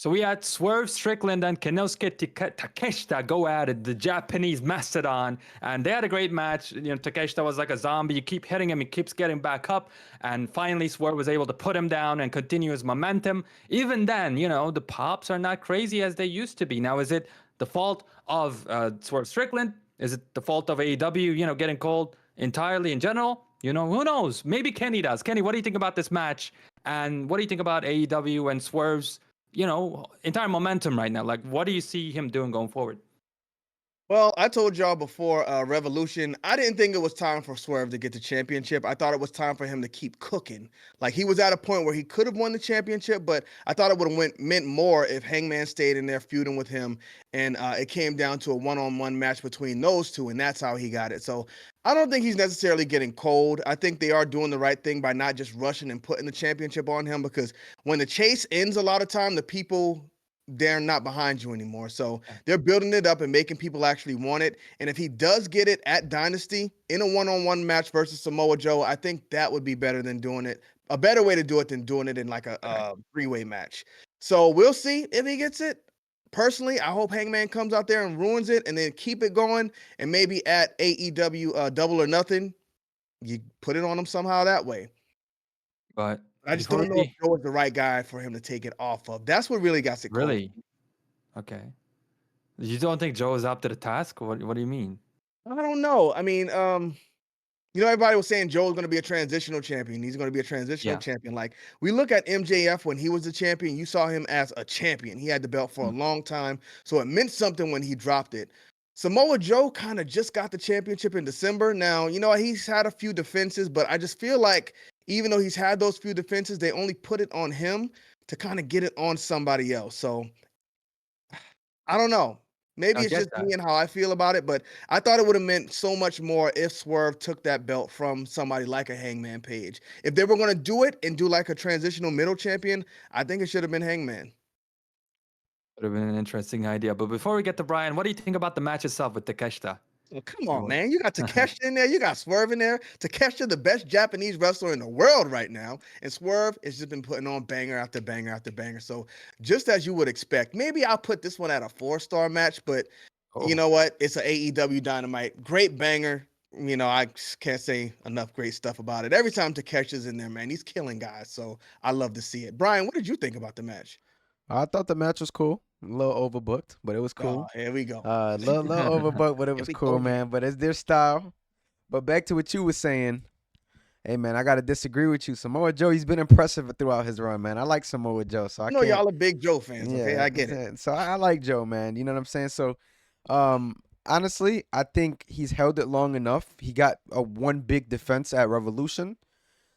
So we had Swerve Strickland and Kinosuke Takeshita go at it, the Japanese mastodon, and they had a great match. Takeshita was like a zombie. You keep hitting him, he keeps getting back up, and finally Swerve was able to put him down and continue his momentum. Even then, the pops are not crazy as they used to be. Now, is it the fault of Swerve Strickland? Is it the fault of AEW, getting cold entirely in general? Who knows? Maybe Kenny does. Kenny, what do you think about this match? And what do you think about AEW and Swerve's entire momentum right now? Like, what do you see him doing going forward? Well, I told y'all before Revolution, I didn't think it was time for Swerve to get the championship. I thought it was time for him to keep cooking. Like he was at a point where he could have won the championship, but I thought it would have meant more if Hangman stayed in there feuding with him, and it came down to a one-on-one match between those two, and that's how he got it. So I don't think he's necessarily getting cold. I think they are doing the right thing by not just rushing and putting the championship on him, because when the chase ends, a lot of time the people they're not behind you anymore. So they're building it up and making people actually want it. And if he does get it at Dynasty in a one-on-one match versus Samoa Joe, I think that would be better than doing it. A better way to do it than doing it in like a three-way match. So we'll see if he gets it. Personally, I hope Hangman comes out there and ruins it and then keep it going. And maybe at AEW Double or Nothing, you put it on him somehow that way. But I just before don't know if we Joe is the right guy for him to take it off of. That's what really got it cold. really, okay, you don't think Joe is up to the task? What do you mean? I don't know. I mean, everybody was saying Joe's going to be a transitional champion. He's going to be a transitional Yeah. champion. Like we look at MJF when he was the champion, you saw him as a champion. He had the belt for a Mm. long time, so it meant something when he dropped it. Samoa Joe kind of just got the championship in December. Now, he's had a few defenses, but I just feel like even though he's had those few defenses, they only put it on him to kind of get it on somebody else. So I don't know. Maybe I it's get just that. me and how I feel about it, but I thought it would have meant so much more if Swerve took that belt from somebody like a Hangman Page. If they were going to do it and do like a transitional middle champion, I think it should have been Hangman. Would have been an interesting idea. But before we get to Brian, what do you think about the match itself with Takeshita? Oh, come on, man. You got Takeshita in there. You got Swerve in there. Takeshita, the best Japanese wrestler in the world right now. And Swerve has just been putting on banger after banger after banger. So just as you would expect, maybe I'll put this one at a 4-star match, but you Oh, know what? It's an AEW Dynamite. Great banger. I can't say enough great stuff about it. Every time Takeshi's in there, man, he's killing guys. So I love to see it. Brian, what did you think about the match? I thought the match was cool. A little overbooked, but it was Oh, cool. here we go. Little overbooked, but it Here was we go cool, again. man. But it's their style. But back to what you were saying. Hey, man, I got to disagree with you. Samoa Joe, he's been impressive throughout his run, man. I like Samoa Joe, so I I know can't. y'all are big Joe fans, okay? Yeah, I get it. so I like Joe, man. You know what I'm saying? So, honestly, I think he's held it long enough. He got a one big defense at Revolution.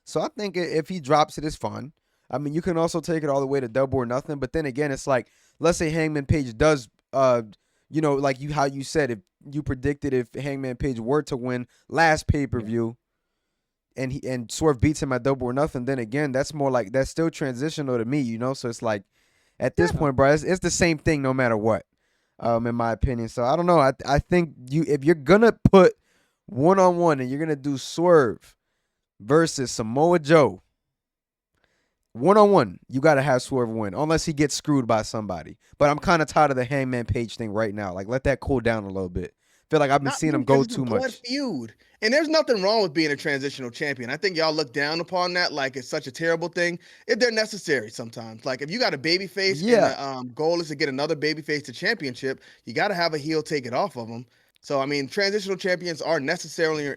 So I think if he drops it, it's fun. I mean, you can also take it all the way to Double or Nothing. But then again, it's like, let's say Hangman Page does, like how you said, if you predicted if Hangman Page were to win last pay per yeah. view, and Swerve beats him at Double or Nothing, then again, that's more like that's still transitional to me, So it's like at this Yeah. point, bro, it's the same thing no matter what, in my opinion. So I don't know. I think if you're gonna put 1-on-1 and you're gonna do Swerve versus Samoa Joe 1-on-1, you gotta have Swerve win unless he gets screwed by somebody. But I'm kind of tired of the Hangman Page thing right now. Like let that cool down a little bit. Feel like I've been Not seeing him because go it's a too blood much. feud. And there's nothing wrong with being a transitional champion. I think y'all look down upon that like it's such a terrible thing. If they're necessary sometimes. Like if you got a baby face and Yeah, the goal is to get another baby face to championship, you got to have a heel take it off of them. So I mean, transitional champions are necessary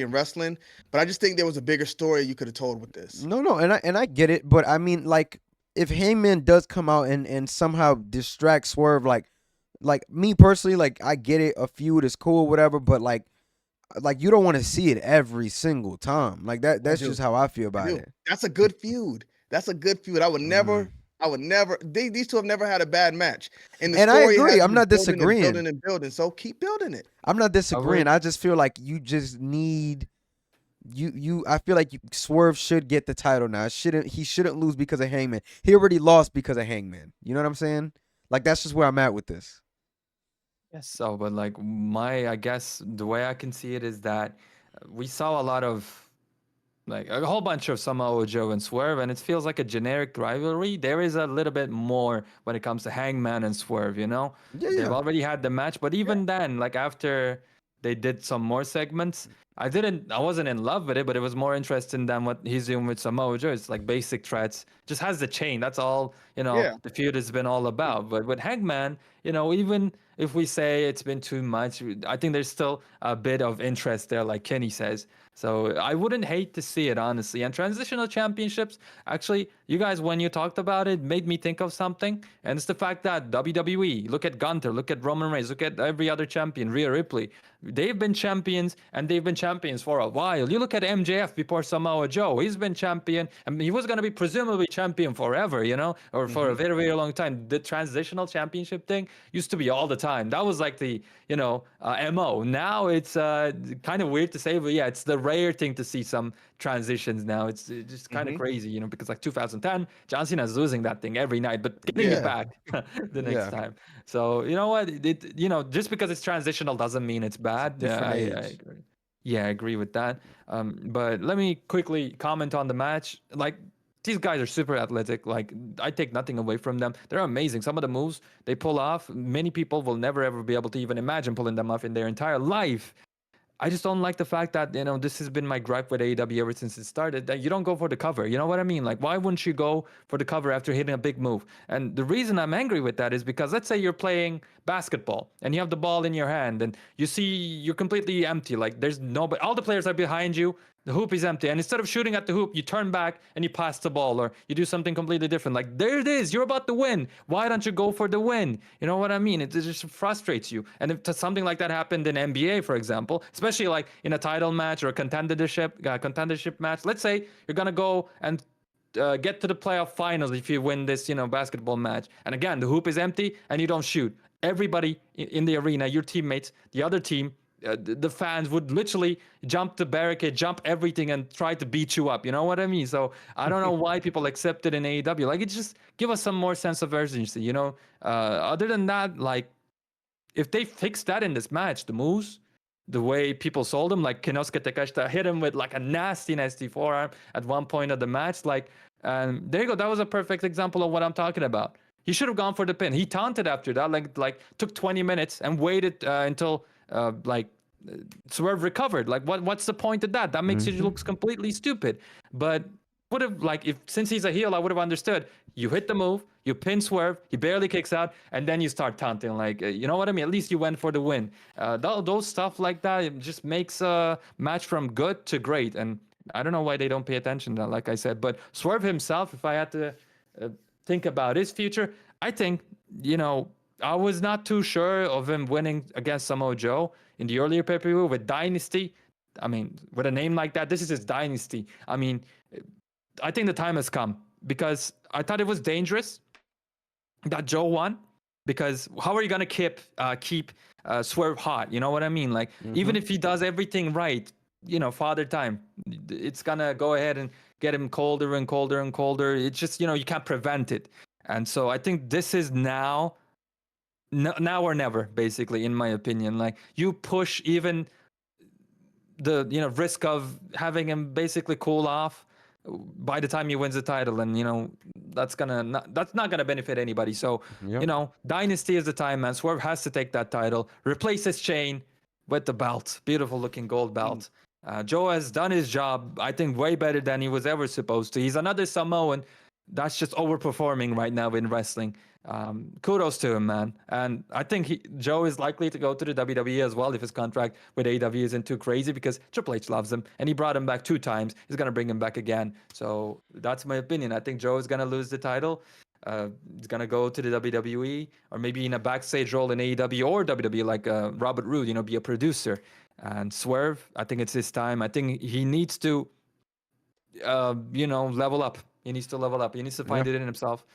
in wrestling, but I just think there was a bigger story you could have told with this. no, and I get it, but I mean, like, if Hangman does come out and somehow distract Swerve, like me personally, like I get it, a feud is cool, whatever, but like you don't want to see it every single time, like that. I That's do. just how I feel I about do. it. That's a good feud. That's a good feud. Mm. I would never. These two have never had a bad match, and the And I story agree. has I'm been not building and disagreeing. building and building. So keep building it. I'm not I disagreeing. would. I just feel like you just need you. I feel like Swerve should get the title now. He shouldn't lose because of Hangman. He already lost because of Hangman. You know what I'm saying? Like that's just where I'm at with this. Yes. So, but like I guess the way I can see it is that we saw a lot of like a whole bunch of Samoa Joe and Swerve, and it feels like a generic rivalry. There is a little bit more when it comes to Hangman and Swerve, you know? Yeah, They've yeah. already had the match, but even then, like after they did some more segments, I wasn't in love with it, but it was more interesting than what he's doing with Samoa Joe. It's like basic threats, just has the chain. That's all, Yeah. the feud has been all about. But with Hangman, even if we say it's been too much, I think there's still a bit of interest there, like Kenny says. So I wouldn't hate to see it, honestly. And transitional championships, actually, you guys, when you talked about it, made me think of something. And it's the fact that WWE, look at Gunther, look at Roman Reigns, look at every other champion, Rhea Ripley. They've been champions, and they've been champions for a while. You look at MJF before Samoa Joe. He's been champion, and he was going to be presumably champion forever, or for a very, very long time. The transitional championship thing used to be all the time. That was like the, MO. Now it's kind of weird to say, but yeah, it's the rare thing to see some transitions now. It's just kind of crazy, because like 2010, John Cena's losing that thing every night, but getting it Yeah. back the next Yeah. time. So you know what? Just because it's transitional doesn't mean it's bad. Different I age. agree. Yeah, I agree with that. But let me quickly comment on the match. Like, these guys are super athletic. Like, I take nothing away from them. They're amazing. Some of the moves they pull off, many people will never ever be able to even imagine pulling them off in their entire life. I just don't like the fact that, this has been my gripe with AEW ever since it started, that you don't go for the cover. You know what I mean? Like, why wouldn't you go for the cover after hitting a big move? And the reason I'm angry with that is because let's say you're playing basketball and you have the ball in your hand and you see you're completely empty. Like, there's nobody, all the players are behind you. The hoop is empty. And instead of shooting at the hoop, you turn back and you pass the ball, or you do something completely different. Like, there it is. You're about to win. Why don't you go for the win? You know what I mean? It just frustrates you. And if something like that happened in NBA, for example, especially like in a title match or a contendership match, let's say you're going to go and get to the playoff finals if you win this, basketball match. And again, the hoop is empty and you don't shoot. Everybody in the arena, your teammates, the other team, the fans would literally jump the barricade, jump everything, and try to beat you up. You know what I mean? So I don't know why people accept it in AEW. Like, it just give us some more sense of urgency. Other than that, like, if they fix that in this match, the moves, the way people sold him, like Kinosuke Takeshita hit him with like a nasty, nasty forearm at one point of the match. Like, there you go. That was a perfect example of what I'm talking about. He should have gone for the pin. He taunted after that, like took 20 minutes and waited until Swerve recovered. Like, what's the point of that? That makes it look completely stupid. But would have, like, if since he's a heel, I would have understood. You hit the move, you pin Swerve, he barely kicks out, and then you start taunting. Like, you know what I mean? At least you went for the win. Those stuff like that, it just makes a match from good to great. And I don't know why they don't pay attention to that, like I said. But Swerve himself, if I had to think about his future, I think, I was not too sure of him winning against Samoa Joe in the earlier pay-per-view with Dynasty. I mean, with a name like that, this is his Dynasty. I mean, I think the time has come, because I thought it was dangerous that Joe won, because how are you going to keep Swerve hot? You know what I mean? Like, even if he does everything right, Father Time, it's going to go ahead and get him colder and colder and colder. It's just, you can't prevent it. And so I think this is now or never, basically, in my opinion. Like, you push even the risk of having him basically cool off by the time he wins the title, and that's not gonna benefit anybody. So Yep. Dynasty is the time, man. Swerve has to take that title, replace his chain with the belt, beautiful looking gold belt. Joe has done his job, I think, way better than he was ever supposed to. He's another Samoan that's just overperforming right now in wrestling. Kudos to him, man. And I think Joe is likely to go to the WWE as well if his contract with AEW isn't too crazy, because Triple H loves him and he brought him back 2 times. He's going to bring him back again. So that's my opinion. I think Joe is going to lose the title. He's going to go to the WWE, or maybe in a backstage role in AEW or WWE, like Robert Roode, be a producer. And Swerve, I think it's his time. I think he needs to, level up. He needs to level up. He needs to find Yeah. it in himself,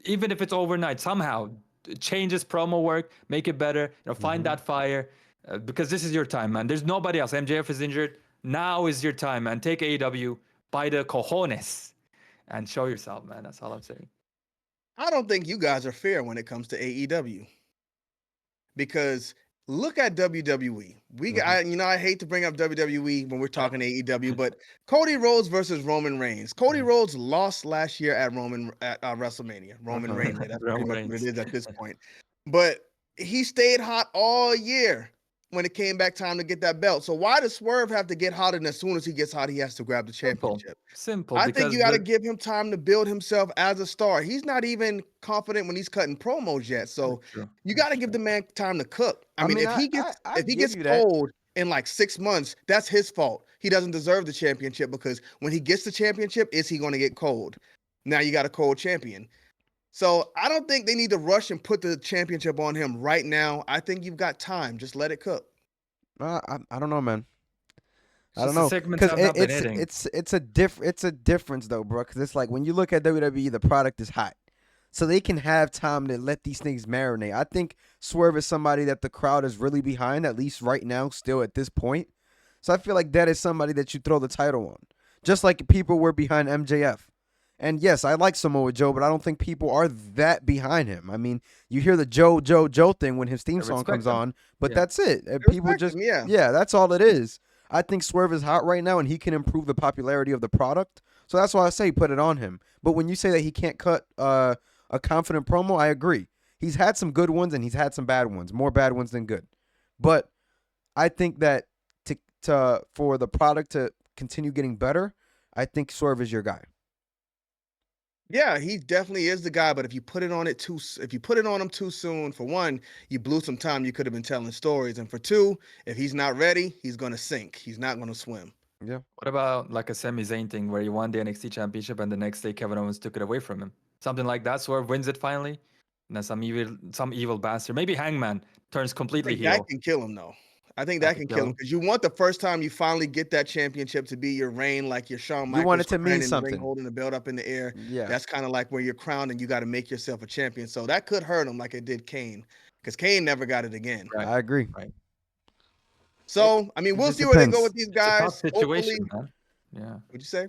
even if it's overnight. Somehow change his promo work, make it better. Find that fire, because this is your time, man. There's nobody else. MJF is injured. Now is your time, man. Take AEW by the cojones and show yourself, man. That's all I'm saying. I don't think you guys are fair when it comes to AEW, because look at WWE. I hate to bring up WWE when we're talking AEW, but Cody Rhodes versus Roman Reigns. Cody Rhodes lost last year at WrestleMania. Roman Reigns, that's pretty Roman much what it Reigns. is at this point. But he stayed hot all year when it came back time to get that belt. So why does Swerve have to get hot, and as soon as he gets hot, he has to grab the championship? Simple, I think you because got to give him time to build himself as a star. He's not even confident when he's cutting promos yet. So true. you got to give the man time to cook. I mean, if he gets I if he give gets you that. cold in like 6 months, that's his fault. He doesn't deserve the championship because when he gets the championship, is he going to get cold? Now you got a cold champion. So I don't think they need to rush and put the championship on him right now. I think you've got time. Just let it cook. I don't know, man. I don't Just the know, segments because have not been hitting. it's a difference though, bro. Because it's like when you look at WWE, the product is hot, so they can have time to let these things marinate. I think Swerve is somebody that the crowd is really behind, at least right now, still at this point. So I feel like that is somebody that you throw the title on, just like people were behind MJF. And yes, I like Samoa Joe, but I don't think people are that behind him. I mean, you hear the Joe thing when his theme I song respect comes him. on, but Yeah. that's it. And I people respect just him, yeah. yeah, that's all it is. I think Swerve is hot right now, and he can improve the popularity of the product. So that's why I say put it on him. But when you say that he can't cut a confident promo, I agree. He's had some good ones and he's had some bad ones, more bad ones than good. But I think that for the product to continue getting better, I think Swerve is your guy. Yeah, he definitely is the guy. But if you put it on him too soon, for one, you blew some time. You could have been telling stories, and for two, if he's not ready, he's gonna sink. He's not gonna swim. Yeah. What about like a Sami Zayn thing where he won the NXT championship and the next day Kevin Owens took it away from him? Something like that. Swerve wins it finally. And then some evil bastard. Maybe Hangman turns I completely think that heel. can kill him, though. I think That that could can kill kill him him. because you want the first time you finally get that championship to be your reign, like your Shawn You want Michaels it to crying mean in the ring, something. holding the belt up in the air. Yeah. That's kind of like where you're crowned and you got to make yourself a champion. So that could hurt him like it did Kane, because Kane never got it again. Right. I agree. Right. So, I mean, It we'll just see where they go depends. with these It's a tough guys. Hopefully, situation, man. Yeah. what'd you say?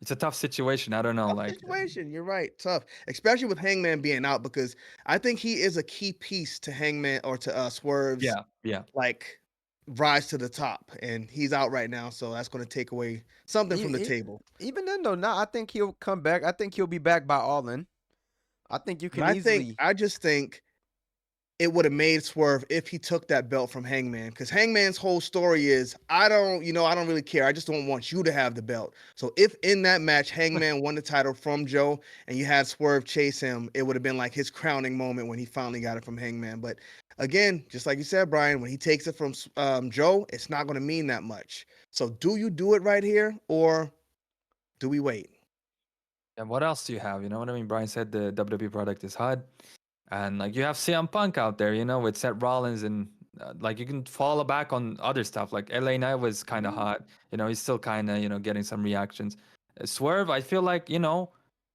It's a tough situation. I don't know. Tough Like, situation. You're right. Tough, especially with Hangman being out, because I think he is a key piece to Hangman or to Swerve's yeah. like rise to the top, and he's out right now, so that's going to take away something from the table. Even then, though, I think he'll come back. I think he'll be back by All In. I think you But can easily. I just think it would have made Swerve if he took that belt from Hangman, because Hangman's whole story is I don't really care. I just don't want you to have the belt. So if in that match Hangman won the title from Joe and you had Swerve chase him, it would have been like his crowning moment when he finally got it from Hangman. But again, just like you said, Brian, when he takes it from Joe, it's not going to mean that much. So do you do it right here or do we wait? And what else do you have? You know what I mean? Brian said the WWE product is hot. And like you have CM Punk out there, you know, with Seth Rollins, and like you can fall back on other stuff. Like LA Knight was kind of hot, you know, he's still kind of, you know, getting some reactions. Swerve, I feel like, you know,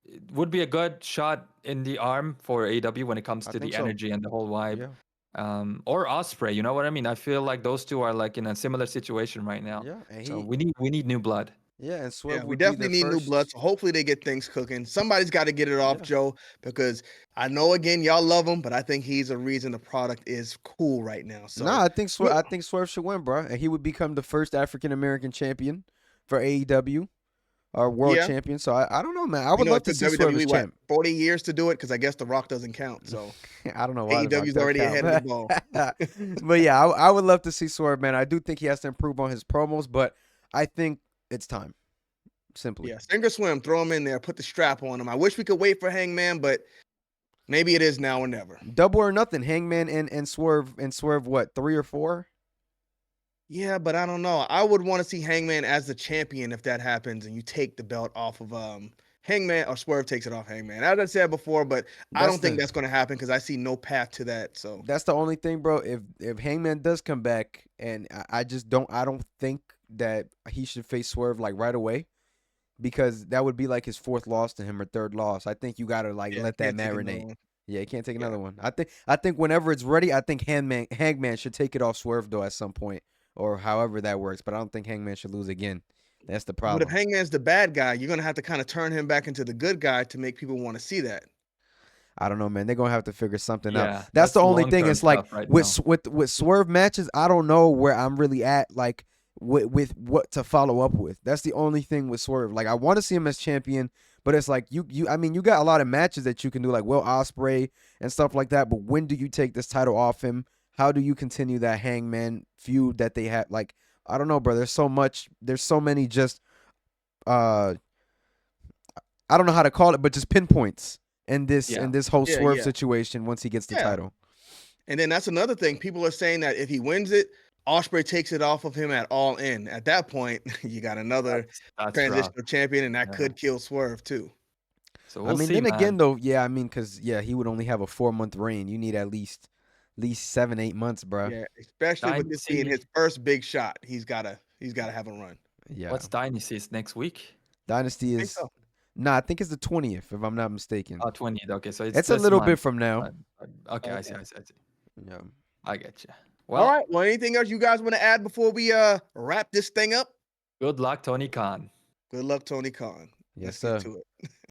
it would be a good shot in the arm for AW when it comes I to think the so. energy and the whole vibe. Yeah. Or Osprey, you know what I mean? I feel like those two are like in a similar situation right now. Yeah. And So we need new blood. and Yeah, Swerve we would be the definitely need new blood. first. So hopefully they get things cooking. Somebody's got to get it off Yeah. Joe, because I know again y'all love him, but I think he's a reason the product is cool right now. So I think Swerve should win, bro, and he would become the first African American champion for AEW, or world yeah, champion. So I don't know, man. I would love it to took see Swerve as WWE what champ. 40 years to do it, because I guess The Rock doesn't count. So I don't know why the Rock AEW's don't already count. ahead of the ball. But yeah, I would love to see Swerve, man. I do think he has to improve on his promos, but I think it's time. Simply. Yeah, sink or swim, throw him in there, put the strap on him. I wish we could wait for Hangman, but maybe it is now or never. Double or nothing. Hangman and Swerve what, 3 or 4? Yeah, but I don't know. I would want to see Hangman as the champion if that happens, and you take the belt off of Hangman, or Swerve takes it off Hangman. As I said before, but I don't think that's going to happen because I see no path to that. So that's the only thing, bro. If Hangman does come back, and I don't think that he should face Swerve like right away, because that would be like his 4th loss to him or 3rd loss. I think you gotta let that marinate. Yeah, he can't take another one. I think whenever it's ready, I think Hangman should take it off Swerve though at some point, or however that works. But I don't think Hangman should lose again. That's the problem. But if Hangman's the bad guy, you're gonna have to kind of turn him back into the good guy to make people want to see that. I don't know, man. They're gonna have to figure something out. Yeah, That's the only thing. long-term It's like stuff right with now. with Swerve matches, I don't know where I'm really at. Like with what to follow up with. That's the only thing with Swerve. Like I want to see him as champion, but it's like I mean, you got a lot of matches that you can do, like Will Ospreay and stuff like that. But when do you take this title off him? How do you continue that Hangman feud that they had? Like I don't know, bro. There's so much. There's so many just I don't know how to call it, but just pinpoints in this whole Yeah, Swerve yeah. situation once he gets the Yeah. title. And then that's another thing. People are saying that if he wins it, Ospreay takes it off of him at All In. At that point, you got another That's rough. transitional champion, and that Yeah. could kill Swerve too. So I we'll mean, see, then again, man. though, yeah, I mean, because he would only have a 4-month reign. You need at least 7-8 months, bro. Yeah, especially with this being his Dynasty. first big shot. He's gotta have a run. Yeah. What's Dynasty? Is next week? Dynasty I think is so. Nah, I think it's the 20th, if I'm not mistaken. Oh, 20. Okay, so It's a this little bit month. from now. Okay, I see. Okay. I see. Yeah. I get you. All Well, right. Well, anything else you guys want to add before we wrap this thing up? good luck, Tony Khan. Good luck, Tony Khan. Yes, Let's get sir. to it.